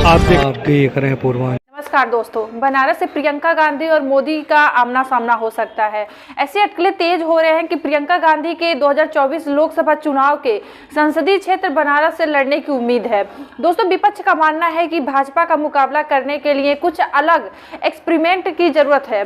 आप देख रहे हैं पूर्वांचल। नमस्कार दोस्तों, बनारस से प्रियंका गांधी और मोदी का आमना सामना हो सकता है। ऐसे अटकलें तेज हो रहे हैं कि प्रियंका गांधी के 2024 लोकसभा चुनाव के संसदीय क्षेत्र बनारस से लड़ने की उम्मीद है। दोस्तों, विपक्ष का मानना है कि भाजपा का मुकाबला करने के लिए कुछ अलग एक्सपेरिमेंट की जरूरत है।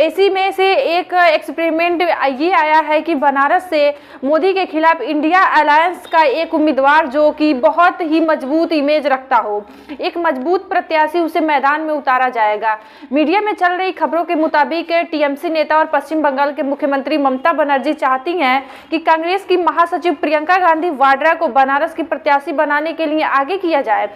इसी में से एक एक्सपेरिमेंट ये आया है कि बनारस से मोदी के खिलाफ इंडिया अलायंस का एक उम्मीदवार जो कि बहुत ही मजबूत इमेज रखता हो, एक मजबूत प्रत्याशी उसे मैदान में उतारा जाएगा। मीडिया में चल रही खबरों के मुताबिक टीएमसी नेता और पश्चिम बंगाल के मुख्यमंत्री ममता बनर्जी चाहती हैं कि कांग्रेस की महासचिव प्रियंका गांधी वाड्रा को बनारस की प्रत्याशी बनाने के लिए आगे किया जाए,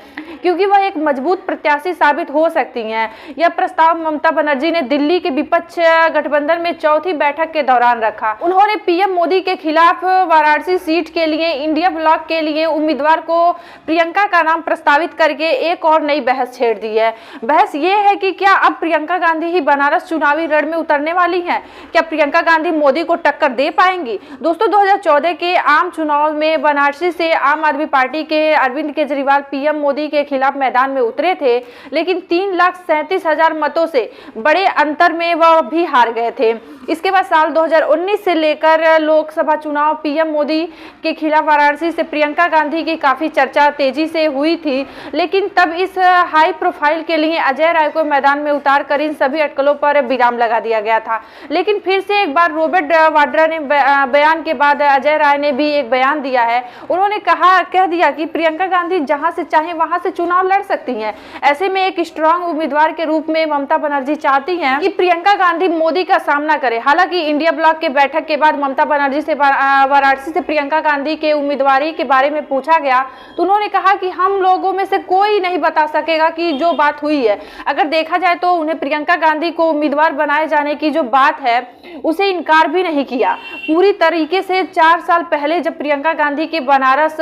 क्योंकि वह एक मजबूत प्रत्याशी साबित हो सकती हैं। यह प्रस्ताव ममता बनर्जी ने दिल्ली के विपक्ष गठबंधन में चौथी बैठक के दौरान रखा। उन्होंने पीएम मोदी के खिलाफ वाराणसी सीट के लिए इंडिया ब्लॉक के लिए उम्मीदवार को प्रियंका का नाम प्रस्तावित करके एक और नई बहस छेड़ दी है। बहस ये है कि क्या अब प्रियंका गांधी ही बनारस चुनावी रण में उतरने वाली हैं? क्या प्रियंका गांधी मोदी को टक्कर दे पाएंगी? दोस्तों, 2014 के आम चुनाव में बनारसी से आम आदमी पार्टी के अरविंद केजरीवाल पीएम मोदी के खिलाफ मैदान में उतरे थे, लेकिन 3,37,000 मतों से बड़े अंतर में वह भी हार गए थे। इसके बाद साल 2019 से लेकर लोकसभा चुनाव पीएम मोदी के खिलाफ वाराणसी से प्रियंका गांधी की काफी चर्चा तेजी से हुई थी, लेकिन तब इस हाई प्रोफाइल के लिए अजय राय को मैदान में उतार कर इन सभी अटकलों पर विराम लगा दिया गया था। लेकिन फिर से एक बार रॉबर्ट वाड्रा ने बयान के बाद अजय राय ने भी एक बयान दिया है। उन्होंने कह दिया कि प्रियंका गांधी जहां से चाहे वहां से चुनाव लड़ सकती हैं। ऐसे में एक स्ट्रांग उम्मीदवार के रूप में ममता बनर्जी चाहती हैं कि प्रियंका गांधी मोदी का सामना करे। हालांकि इंडिया ब्लॉक के बैठक के बाद ममता बनर्जी से वाराणसी से प्रियंका गांधी के उम्मीदवारी के बारे में पूछा गया तो उन्होंने कहा कि हम लोगों में से कोई नहीं बता सकेगा कि जो बात हुई है। अगर देखा जाए तो उन्हें प्रियंका गांधी को उम्मीदवार बनाए जाने की जो बात है उसे इनकार भी नहीं किया। पूरी तरीके से 4 साल पहले जब प्रियंका गांधी के बनारस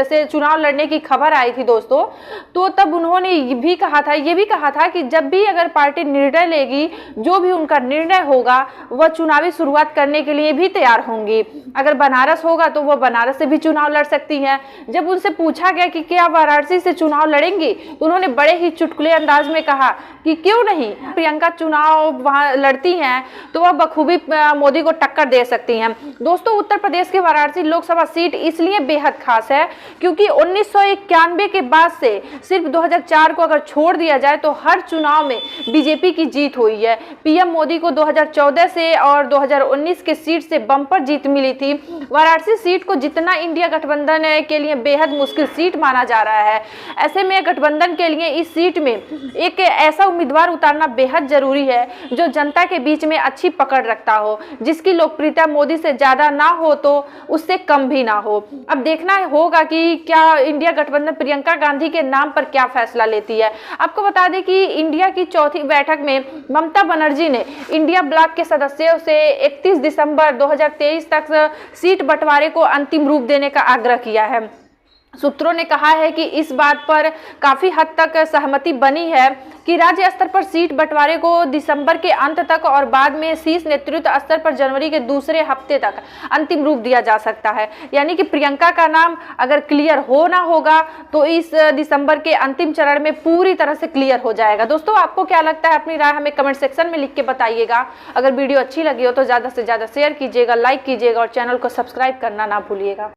से चुनाव लड़ने की खबर आई थी दोस्तों, तो तब उन्होंने ये भी कहा था कि जब भी अगर पार्टी निर्णय लेगी, जो भी उनका निर्णय होगा, वह चुनावी शुरुआत करने के लिए भी तैयार होंगी। अगर बनारस होगा तो वह बनारस से भी चुनाव लड़ सकती हैं। जब उनसे पूछा गया कि क्या वाराणसी से चुनाव लड़ेंगी, तो उन्होंने बड़े ही चुटकुले अंदाज में कहा कि क्यों नहीं, प्रियंका चुनाव वहां लड़ती हैं तो वह बखूबी मोदी को टक्कर दे सकती हैं। दोस्तों, उत्तर प्रदेश के वाराणसी लोकसभा सीट इसलिए बेहद खास है क्योंकि 1991 के बाद से सिर्फ 2004 को अगर छोड़ दिया जाए तो हर चुनाव में बीजेपी की जीत हुई है। पीएम मोदी को 2014 से और 2019 के सीट से बम्पर जीत मिली थी। वाराणसी सीट को जितना इंडिया गठबंधन के लिए बेहद मुश्किल सीट माना जा रहा है। ऐसे में गठबंधन के लिए इस सीट में एक ऐसा उम्मीदवार उतारना बेहद जरूरी है जो जनता के बीच में अच्छी पकड़ रखता हो, जिसकी लोकप्रियता मोदी से ज्यादा ना हो तो उससे कम भी ना हो। अब देखना होगा कि क्या इंडिया गठबंधन प्रियंका गांधी के नाम पर क्या फैसला लेती है। आपको बता दें कि इंडिया की चौथी बैठक में ममता बनर्जी ने इंडिया ब्लॉक के सदस्यों से 31 दिसंबर 2023 तक सीट बंटवारे को अंतिम रूप देने का आग्रह किया है। सूत्रों ने कहा है कि इस बात पर काफी हद तक सहमति बनी है कि राज्य स्तर पर सीट बंटवारे को दिसंबर के अंत तक और बाद में शीर्ष नेतृत्व स्तर पर जनवरी के दूसरे हफ्ते तक अंतिम रूप दिया जा सकता है। यानी कि प्रियंका का नाम अगर क्लियर होगा तो इस दिसंबर के अंतिम चरण में पूरी तरह से क्लियर हो जाएगा। दोस्तों, आपको क्या लगता है? अपनी राय हमें कमेंट सेक्शन में लिख के बताइएगा। अगर वीडियो अच्छी लगी हो तो ज्यादा से ज्यादा शेयर कीजिएगा, लाइक कीजिएगा और चैनल को सब्सक्राइब करना ना भूलिएगा।